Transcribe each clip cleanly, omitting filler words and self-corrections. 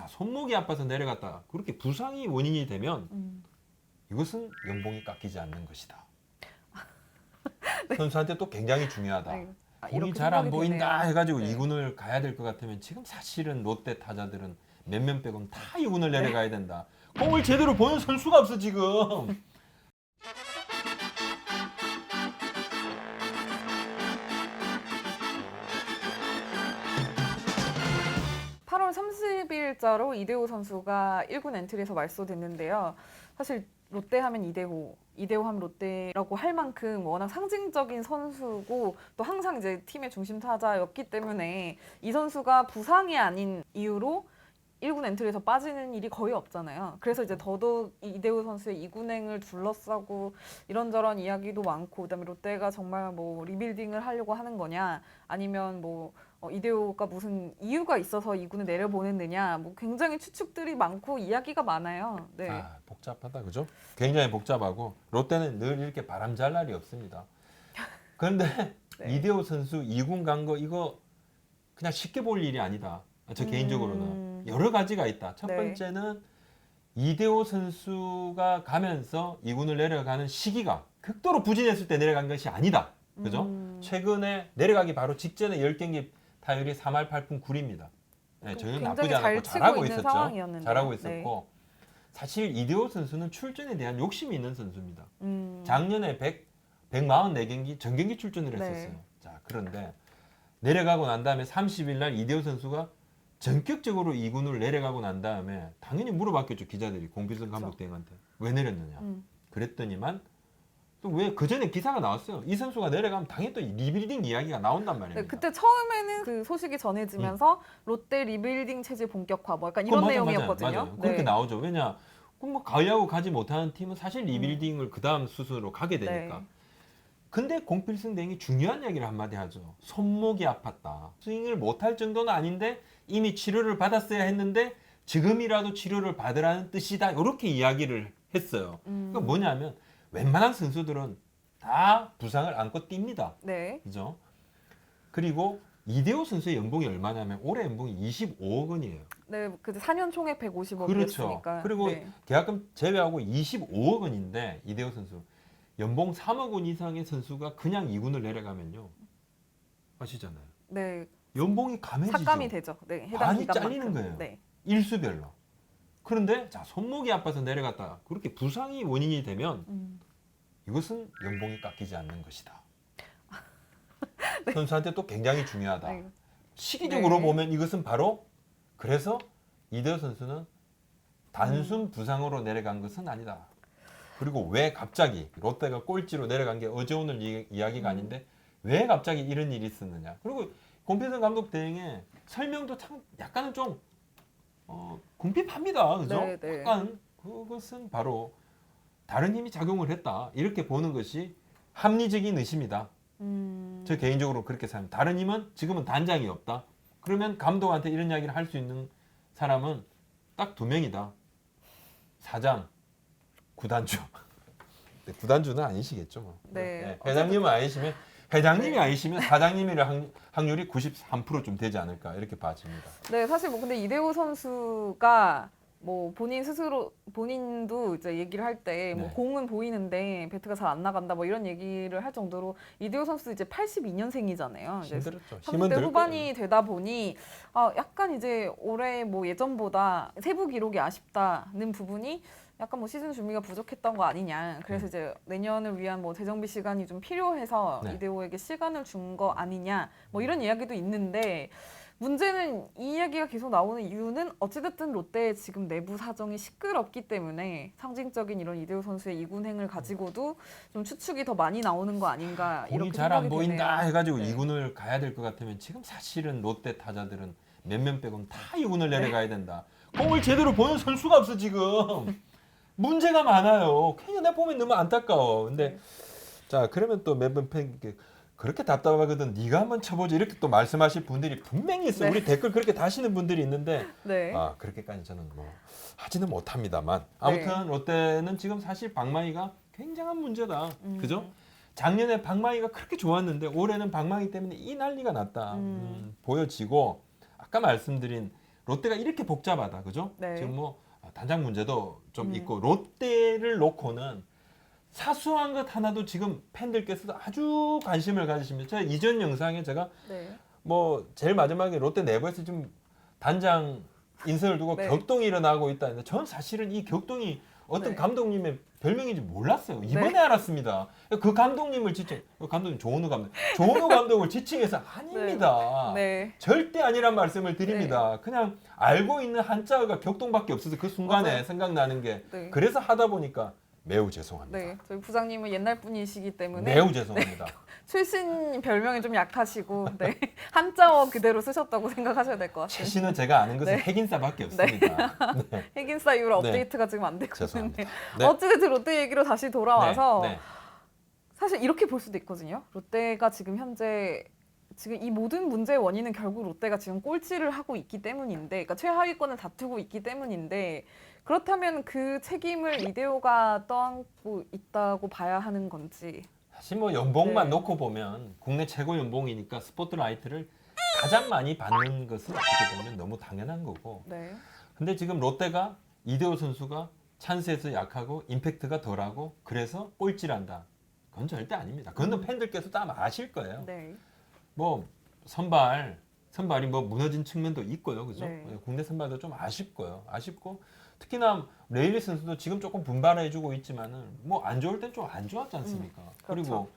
손목이 아파서 내려갔다. 그렇게 부상이 원인이 되면 이것은 연봉이 깎이지 않는 것이다. 선수한테 또 굉장히 중요하다. 네. 공이 이렇게 잘 안 생각이 보인다 되네요. 해가지고 네. 2군을 가야 될 것 같으면 지금 사실은 롯데 타자들은 몇몇 빼고는 다 2군을 내려가야 된다. 공을 제대로 보는 선수가 없어 지금. 8월 30일자로 이대호 선수가 1군 엔트리에서 말소됐는데요. 사실 롯데 하면 이대호, 이대호 하면 롯데라고 할 만큼 워낙 상징적인 선수고 또 항상 이제 팀의 중심 타자였기 때문에 이 선수가 부상이 아닌 이유로 1군 엔트리에서 빠지는 일이 거의 없잖아요. 그래서 이제 더더욱 이대호 선수의 2군행을 둘러싸고 이런저런 이야기도 많고, 그다음에 롯데가 정말 뭐 리빌딩을 하려고 하는 거냐, 아니면 뭐 이대호가 무슨 이유가 있어서 2군을 내려보냈느냐, 뭐 굉장히 추측들이 많고 이야기가 많아요. 네. 아, 복잡하다 그죠? 굉장히 복잡하고 롯데는 늘 이렇게 바람 잘 날이 없습니다. 그런데 네. 이대호 선수 2군 간 거 이거 그냥 쉽게 볼 일이 아니다. 저 개인적으로는 여러 가지가 있다. 첫 네. 번째는 이대호 선수가 가면서 2군을 내려가는 시기가 극도로 부진했을 때 내려간 것이 아니다. 그죠? 최근에 내려가기 바로 직전에 10경기 타율이 3할 8푼 9리입니다. 네, 전혀 굉장히 나쁘지 잘 않았고 치고 잘하고 있는 있었죠. 상황이었는데요. 잘하고 네. 있었고 사실 이대호 선수는 출전에 대한 욕심이 있는 선수입니다. 음. 작년에 144경기 전경기 출전을 네. 했었어요. 자, 그런데 내려가고 난 다음에 30일 날 이대호 선수가 전격적으로 2군으로 내려가고 난 다음에 당연히 물어봤겠죠. 기자들이 공필성 감독 대행한테 왜 내렸느냐. 그랬더니만 또 왜 그 전에 기사가 나왔어요. 이 선수가 내려가면 당연히 또 리빌딩 이야기가 나온단 말입니다. 네, 그때 처음에는 그 소식이 전해지면서 롯데 리빌딩 체제 본격화 뭐 약간 이런 맞아요, 내용이었거든요. 맞아요. 그렇게 네. 나오죠. 왜냐, 뭐 가을야구 가지 못하는 팀은 사실 리빌딩을 그 다음 수순으로 가게 되니까. 네. 근데 공필승 대행이 중요한 이야기를 한마디 하죠. 손목이 아팠다. 스윙을 못할 정도는 아닌데 이미 치료를 받았어야 했는데 지금이라도 치료를 받으라는 뜻이다. 이렇게 이야기를 했어요. 그러니까 뭐냐면 웬만한 선수들은 다 부상을 안고 뜁니다. 네. 그죠? 그리고 이대호 선수의 연봉이 얼마냐면 올해 연봉이 25억 원이에요. 네, 그 4년 총액 150억이었으니까. 그렇죠. 그리고 네. 계약금 제외하고 25억 원인데 이대호 선수 연봉 3억 원 이상의 선수가 그냥 2군을 내려가면요. 아시잖아요. 네. 연봉이 감해지죠. 삭감이 되죠. 네, 해당 반이 기간만큼. 잘리는 거예요. 네. 일수별로. 그런데 자, 손목이 아파서 내려갔다. 그렇게 부상이 원인이 되면 이것은 연봉이 깎이지 않는 것이다. 선수한테 또 굉장히 중요하다. 네. 시기적으로 네. 보면 이것은 바로 그래서 이대호 선수는 단순 부상으로 내려간 것은 아니다. 그리고 왜 갑자기 롯데가 꼴찌로 내려간 게 어제 오늘 이야기가 아닌데 왜 갑자기 이런 일이 있었느냐. 그리고 공필성 감독 대행의 설명도 참 약간은 좀 궁핍합니다. 그죠? 네, 네. 약간 그것은 바로 다른 힘이 작용을 했다. 이렇게 보는 것이 합리적인 의심이다. 저 개인적으로 그렇게 생각합니다. 다른 힘은 지금은 단장이 없다. 그러면 감독한테 이런 이야기를 할 수 있는 사람은 딱 2명이다. 사장, 구단주. 구단주는 아니시겠죠. 뭐. 네. 회장님은 아니시면 회장님이 네. 아니시면 사장님이라 확률이 93%좀 되지 않을까 이렇게 봐집니다. 네, 사실 뭐 근데 이대호 선수가 뭐 본인 스스로 본인도 이제 얘기를 할 때 뭐 네. 공은 보이는데 배트가 잘 안 나간다 뭐 이런 얘기를 할 정도로 이대호 선수 이제 82년생이잖아요. 힘들었죠. 30대 들 후반이 거예요. 되다 보니 약간 이제 올해 뭐 예전보다 세부 기록이 아쉽다는 부분이 약간 뭐 시즌 준비가 부족했던 거 아니냐. 그래서 이제 내년을 위한 뭐 재정비 시간이 좀 필요해서 네. 이대호에게 시간을 준 거 아니냐. 뭐 이런 이야기도 있는데 문제는 이 이야기가 계속 나오는 이유는 어찌됐든 롯데의 지금 내부 사정이 시끄럽기 때문에 상징적인 이런 이대호 선수의 2군행을 가지고도 좀 추측이 더 많이 나오는 거 아닌가 공이 이렇게 잘 안 생각이 보인다 되네요. 해가지고 네. 2군을 가야 될 것 같으면 지금 사실은 롯데 타자들은 몇몇 빼고는 다 2군을 내려가야 된다. 공을 제대로 보는 선수가 없어 지금. 문제가 많아요. 그냥 내가 보면 너무 안타까워. 근데 자 그러면 또 몇몇 팬 그렇게 답답하거든. 네가 한번 쳐보지 이렇게 또 말씀하실 분들이 분명히 있어요. 네. 우리 댓글 그렇게 다시는 분들이 있는데 네. 그렇게까지 저는 뭐 하지는 못합니다만 아무튼 롯데는 지금 사실 방망이가 굉장한 문제다. 그죠? 작년에 방망이가 그렇게 좋았는데 올해는 방망이 때문에 이 난리가 났다. 보여지고 아까 말씀드린 롯데가 이렇게 복잡하다, 그죠? 네. 지금 뭐 단장 문제도 좀 음. 있고 롯데를 놓고는 사소한 것 하나도 지금 팬들께서도 아주 관심을 가지십니다. 제가 이전 영상에 제가 네. 뭐 제일 마지막에 롯데 내부에서 지금 단장 인선을 두고 네. 격동이 일어나고 있다는데 저는 사실은 이 격동이 어떤 네. 감독님의 별명인지 몰랐어요. 이번에 알았습니다. 그 감독님을 지칭, 감독님 조은우 감독, 조은우 감독을 지칭해서 아닙니다. 네. 절대 아니란 말씀을 드립니다. 그냥 알고 있는 한자어가 격동밖에 없어서 그 순간에 맞아요. 생각나는 게 네. 그래서 하다 보니까 매우 죄송합니다. 네. 저희 부장님은 옛날 분이시기 때문에 매우 죄송합니다. 출신 별명이 좀 약하시고 네. 한자어 그대로 쓰셨다고 생각하셔야 될 것 같습니다. 최신은 제가 아는 것은 네. 핵인싸밖에 없습니다. 네. 핵인싸 이후로 네. 업데이트가 지금 안 되고 죄송합니다. 있는데 네. 어찌됐든 롯데 얘기로 다시 돌아와서 네. 네. 사실 이렇게 볼 수도 있거든요. 롯데가 지금 현재 지금 이 모든 문제의 원인은 결국 롯데가 지금 꼴찌를 하고 있기 때문인데, 그러니까 최하위권을 다투고 있기 때문인데, 그렇다면 그 책임을 이대호가 떠안고 있다고 봐야 하는 건지. 사실 뭐 연봉만 네. 놓고 보면 국내 최고 연봉이니까 스포트라이트를 가장 많이 받는 것은 어떻게 보면 너무 당연한 거고. 네. 근데 지금 롯데가 이대호 선수가 찬스에서 약하고 임팩트가 덜하고 그래서 꼴찌란다. 그건 절대 아닙니다. 그건 팬들께서도 아마 아실 거예요. 네. 뭐 선발이 뭐 무너진 측면도 있고요, 그죠? 네. 국내 선발도 좀 아쉽고요, 아쉽고 특히나 레일리 선수도 지금 조금 분발해주고 있지만은 뭐 안 좋을 땐 좀 안 좋았지 않습니까? 그렇죠.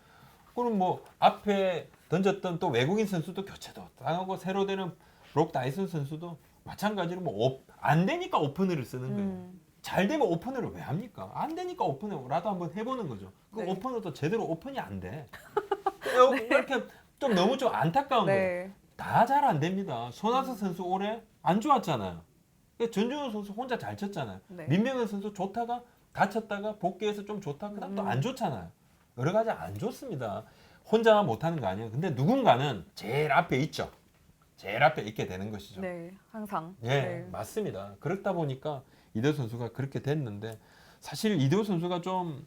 그리고 뭐 앞에 던졌던 또 외국인 선수도 교체도 당하고 새로 되는 브록 다이슨 선수도 마찬가지로 뭐 안 되니까 오퍼너를 쓰는 거예요. 잘 되면 오퍼너를 왜 합니까? 안 되니까 오퍼너라도 한번 해보는 거죠. 그 네. 오퍼너도 제대로 오픈이 안 돼. 이렇게 좀 너무 좀 안타까운 거예요. 네. 다 잘 안 됩니다. 손아섭 선수 올해 안 좋았잖아요. 전준우 선수 혼자 잘 쳤잖아요. 네. 민명현 선수 좋다가 다쳤다가 복귀해서 좀 좋다 그다음 또 안 좋잖아요. 여러 가지 안 좋습니다. 혼자 못하는 거 아니에요. 근데 누군가는 제일 앞에 있죠. 제일 앞에 있게 되는 것이죠. 네. 항상. 예, 네. 맞습니다. 그렇다 보니까 이대호 선수가 그렇게 됐는데 사실 이대호 선수가 좀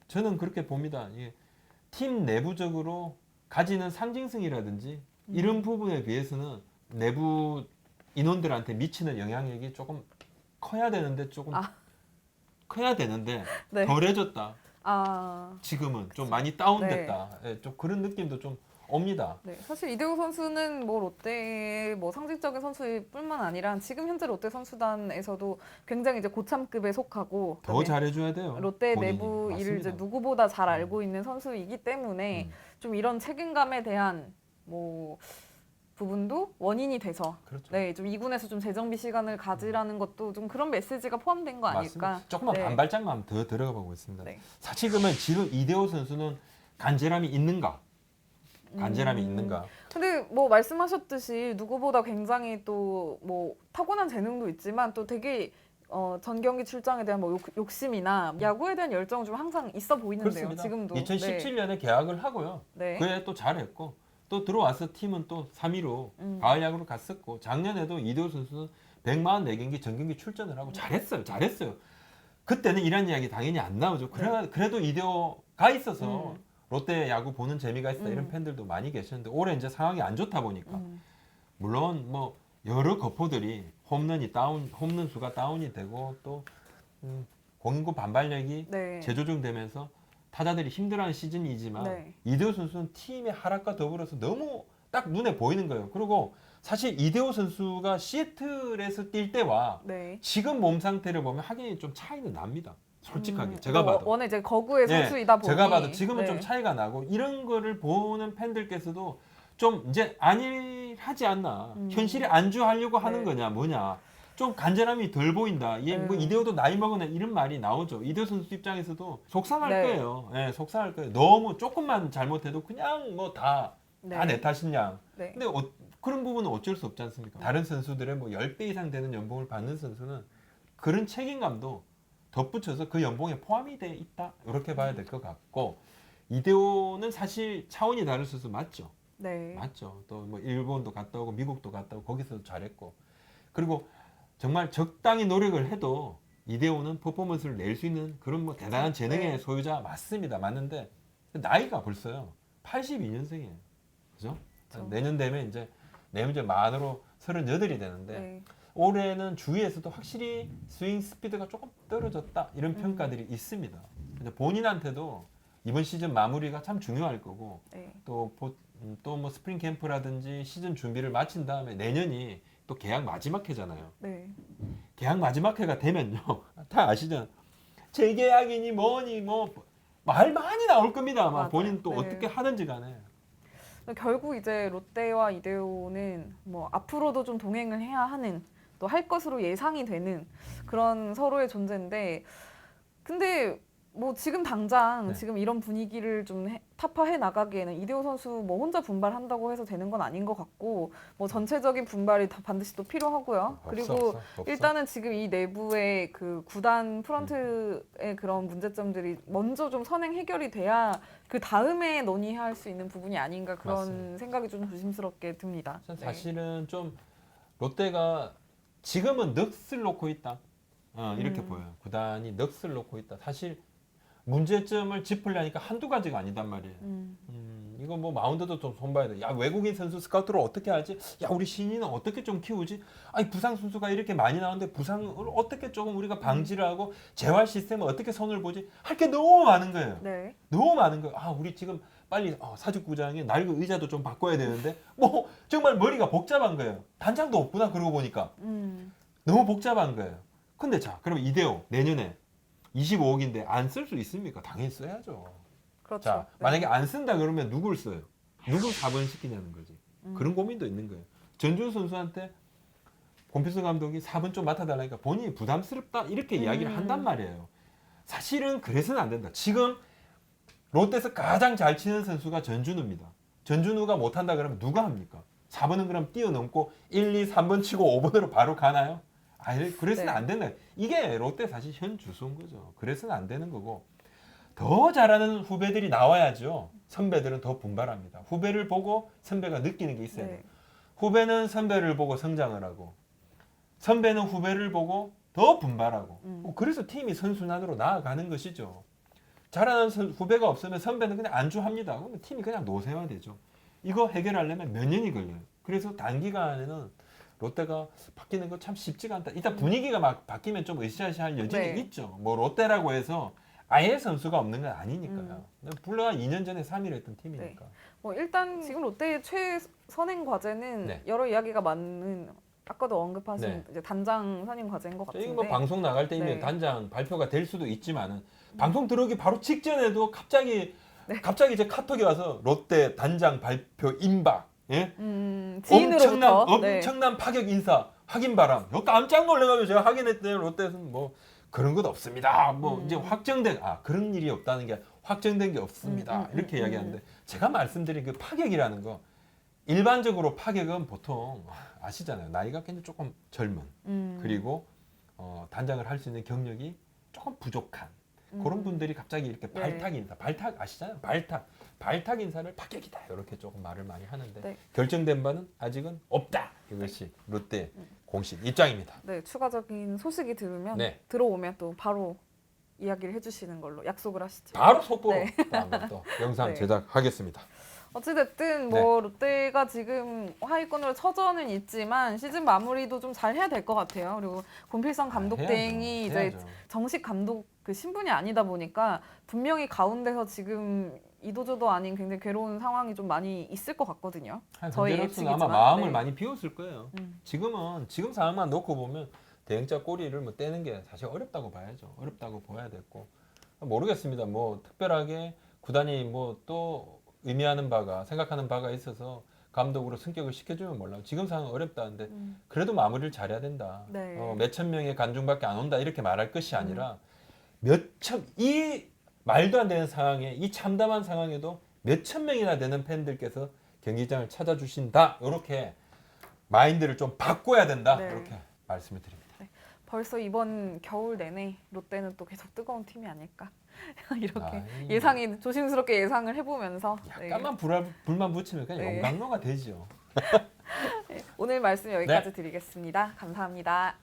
저는 그렇게 봅니다. 팀 내부적으로 가지는 상징성이라든지 이런 부분에 비해서는 내부 인원들한테 미치는 영향력이 조금 커야 되는데 커야 되는데 네. 덜해졌다. 아. 지금은 좀 많이 다운됐다. 예, 좀 그런 느낌도 좀 옵니다. 네, 사실 이대호 선수는 뭐 롯데의 뭐 상징적인 선수일 뿐만 아니라 지금 현재 롯데 선수단에서도 굉장히 이제 고참급에 속하고 더 잘해줘야 돼요. 롯데 본인이. 내부 일을 맞습니다. 이제 누구보다 잘 알고 있는 선수이기 때문에 좀 이런 책임감에 대한 뭐 부분도 원인이 돼서 그렇죠. 네, 좀 2군에서 좀 재정비 시간을 가지라는 것도 좀 그런 메시지가 포함된 거 아닐까. 맞습니다. 조금만 네. 반발짝만 더 들어가 보고 있습니다. 네. 사실 그러면 지금 이대호 선수는 간절함이 있는가? 간절함이 있는가? 근데 뭐 말씀하셨듯이 누구보다 굉장히 또 뭐 타고난 재능도 있지만 또 되게 전 경기 출장에 대한 뭐 욕심이나 야구에 대한 열정은 좀 항상 있어 보이는데요. 그렇습니다. 지금도. 2017년에 계약을 하고요. 네. 그해 또 잘했고 또 들어와서 팀은 또 3위로 가을 야구로 갔었고 작년에도 이대호 선수는 144경기 전경기 출전을 하고 잘했어요. 그때는 이런 이야기 당연히 안 나오죠. 그래도 이대호가 있어서 롯데 야구 보는 재미가 있다 이런 팬들도 많이 계셨는데 올해 이제 상황이 안 좋다 보니까 물론 뭐 여러 거포들이 홈런 수가 다운이 되고 또 공인구 반발력이 네. 재조정되면서 타자들이 힘들어하는 시즌이지만 네. 이대호 선수는 팀의 하락과 더불어서 너무 딱 눈에 보이는 거예요. 그리고 사실 이대호 선수가 시애틀에서 뛸 때와 네. 지금 몸 상태를 보면 확연히 좀 차이는 납니다. 솔직하게 제가 봐도. 원래 이제 거구의 네, 선수이다 보니 제가 봐도 지금은 네. 좀 차이가 나고 이런 거를 보는 팬들께서도 좀 이제 안일하지 않나. 현실에 안주하려고 하는 네. 거냐 뭐냐. 좀 간절함이 덜 보인다. 뭐 이대호도 나이 먹으네 이런 말이 나오죠. 이대호 선수 입장에서도 속상할 네. 거예요. 예, 속상할 거예요. 너무 조금만 잘못해도 그냥 뭐 다 내 탓인 양. 네. 근데 그런 부분은 어쩔 수 없지 않습니까? 다른 선수들의 뭐 10배 이상 되는 연봉을 받는 선수는 그런 책임감도 덧붙여서 그 연봉에 포함이 돼 있다. 이렇게 봐야 될 것 같고 이대호는 사실 차원이 다른 선수 맞죠. 네. 맞죠. 또 뭐 일본도 갔다 오고 미국도 갔다 오고 거기서도 잘했고 그리고 정말 적당히 노력을 해도 이대호는 퍼포먼스를 낼 수 있는 그런 뭐 대단한 재능의 네. 소유자 맞습니다. 맞는데 나이가 벌써요. 82년생이에요. 그죠? 그렇죠. 내년 되면 이제 만으로 38이 되는데 네. 올해는 주위에서도 확실히 스윙 스피드가 조금 떨어졌다 이런 평가들이 있습니다. 근데 본인한테도 이번 시즌 마무리가 참 중요할 거고 네. 또 뭐 스프링 캠프라든지 시즌 준비를 마친 다음에 내년이 또 계약 마지막 해잖아요. 네. 계약 마지막 해가 되면요. 다 아시죠? 재계약이니 뭐니 뭐 말 많이 나올 겁니다. 아마 맞아요. 본인 또 네. 어떻게 하든지 간에. 결국 이제 롯데와 이대호는 뭐 앞으로도 좀 동행을 해야 하는 또 할 것으로 예상이 되는 그런 서로의 존재인데 근데 뭐 지금 당장 네. 지금 이런 분위기를 좀 타파해 나가기에는 이대호 선수 뭐 혼자 분발한다고 해서 되는 건 아닌 것 같고 뭐 전체적인 분발이 다 반드시 또 필요하고요. 그리고 없어. 일단은 지금 이 내부의 그 구단 프런트의 그런 문제점들이 먼저 좀 선행 해결이 돼야 그 다음에 논의할 수 있는 부분이 아닌가 그런 맞습니다. 생각이 좀 조심스럽게 듭니다. 네. 사실은 좀 롯데가 지금은 넋을 놓고 있다. 이렇게 음. 보여요. 구단이 넋을 놓고 있다. 사실 문제점을 짚으려니까 한두 가지가 아니단 말이에요. 이거 뭐 마운드도 좀 손봐야 돼. 야, 외국인 선수 스카우트를 어떻게 하지? 야, 우리 신인은 어떻게 좀 키우지? 아니, 부상 선수가 이렇게 많이 나오는데 부상을 어떻게 조금 우리가 방지를 하고 재활 시스템을 어떻게 손을 보지? 할 게 너무 많은 거예요. 네. 너무 많은 거예요. 아, 우리 지금 빨리 사직구장에 낡은 의자도 좀 바꿔야 되는데 뭐 정말 머리가 복잡한 거예요. 단장도 없구나 그러고 보니까 너무 복잡한 거예요. 근데 자, 그럼 이대호 내년에 25억인데 안 쓸 수 있습니까? 당연히 써야죠. 그렇죠. 자, 네. 만약에 안 쓴다 그러면 누굴 써요? 누굴 4번 시키냐는 거지. 그런 고민도 있는 거예요. 전준 선수한테 권필수 감독이 4번 좀 맡아달라니까 본인이 부담스럽다 이렇게 이야기를 한단 말이에요. 사실은 그래서는 안 된다. 지금 롯데에서 가장 잘 치는 선수가 전준우입니다. 전준우가 못한다 그러면 누가 합니까? 4번은 그럼 뛰어넘고 1, 2, 3번 치고 5번으로 바로 가나요? 그래서는 네. 안 된다. 이게 롯데 사실 현 주소인 거죠. 그래서는 안 되는 거고 더 잘하는 후배들이 나와야죠. 선배들은 더 분발합니다. 후배를 보고 선배가 느끼는 게 있어야 돼요. 네. 후배는 선배를 보고 성장을 하고 선배는 후배를 보고 더 분발하고 그래서 팀이 선순환으로 나아가는 것이죠. 잘하는 후배가 없으면 선배는 그냥 안주합니다. 그러면 팀이 그냥 노쇠화되죠. 이거 해결하려면 몇 년이 걸려요. 그래서 단기간에는 롯데가 바뀌는 거 참 쉽지가 않다. 일단 분위기가 막 바뀌면 좀 으쌰으쌰할 여지는 네. 있죠. 뭐 롯데라고 해서 아예 선수가 없는 건 아니니까요. 불과 2년 전에 3위를 했던 팀이니까. 뭐 일단 지금 롯데의 최선행 과제는 네. 여러 이야기가 많은 아까도 언급하신 네. 이제 단장 선임 과제인 것 같은데. 이거 뭐 방송 나갈 때 이미 네. 단장 발표가 될 수도 있지만은 방송 들어오기 바로 직전에도 갑자기 네. 이제 카톡이 와서 롯데 단장 발표 임박. 예? 지인으로부터 엄청난 파격 인사 확인 바람. 깜짝 놀래가지고 제가 확인했더니 롯데에서는 뭐 그런 것 없습니다. 뭐 이제 확정된 그런 일이 없다는 게 확정된 게 없습니다. 이렇게 이야기하는데 제가 말씀드린 그 파격이라는 거 일반적으로 파격은 보통 아시잖아요. 나이가 굉장히 조금 젊은 그리고 단장을 할 수 있는 경력이 조금 부족한 그런 분들이 갑자기 이렇게 네. 발탁 인사, 발탁 아시잖아요. 발탁 인사를 파격이다 이렇게 조금 말을 많이 하는데 네. 결정된 바는 아직은 없다. 이것이 롯데 공식 입장입니다. 네, 추가적인 소식이 네. 들어오면 또 바로 이야기를 해주시는 걸로 약속을 하시죠. 바로 속보로 네. 또 한번 또 영상 네. 제작하겠습니다. 어찌됐든 뭐 롯데가 지금 하위권으로 처져는 있지만 시즌 마무리도 좀 잘 해야 될 것 같아요. 그리고 권필성 감독 대행이 이제 해야죠. 정식 감독 그 신분이 아니다 보니까 분명히 가운데서 지금 이도저도 아닌 굉장히 괴로운 상황이 좀 많이 있을 것 같거든요. 저희 현재로서는 아마 예측이지만. 마음을 네. 많이 비웠을 거예요. 지금 상황만 놓고 보면 대행자 꼬리를 뭐 떼는 게 사실 어렵다고 봐야죠. 어렵다고 봐야 됐고 모르겠습니다. 뭐 특별하게 구단이 뭐 또 의미하는 바가 생각하는 바가 있어서 감독으로 승격을 시켜주면 몰라요. 지금 상황은 어렵다는데 그래도 마무리를 잘해야 된다. 네. 몇천 명의 관중밖에 안 온다 이렇게 말할 것이 아니라 이 말도 안 되는 상황에 이 참담한 상황에도 몇천 명이나 되는 팬들께서 경기장을 찾아주신다. 이렇게 마인드를 좀 바꿔야 된다. 네. 이렇게 말씀을 드립니다. 벌써 이번 겨울 내내 롯데는 또 계속 뜨거운 팀이 아닐까 이렇게 아이, 조심스럽게 예상을 해보면서 약간만 불만 붙이면 그냥 네. 용광로가 되죠. 오늘 말씀 여기까지 드리겠습니다. 감사합니다.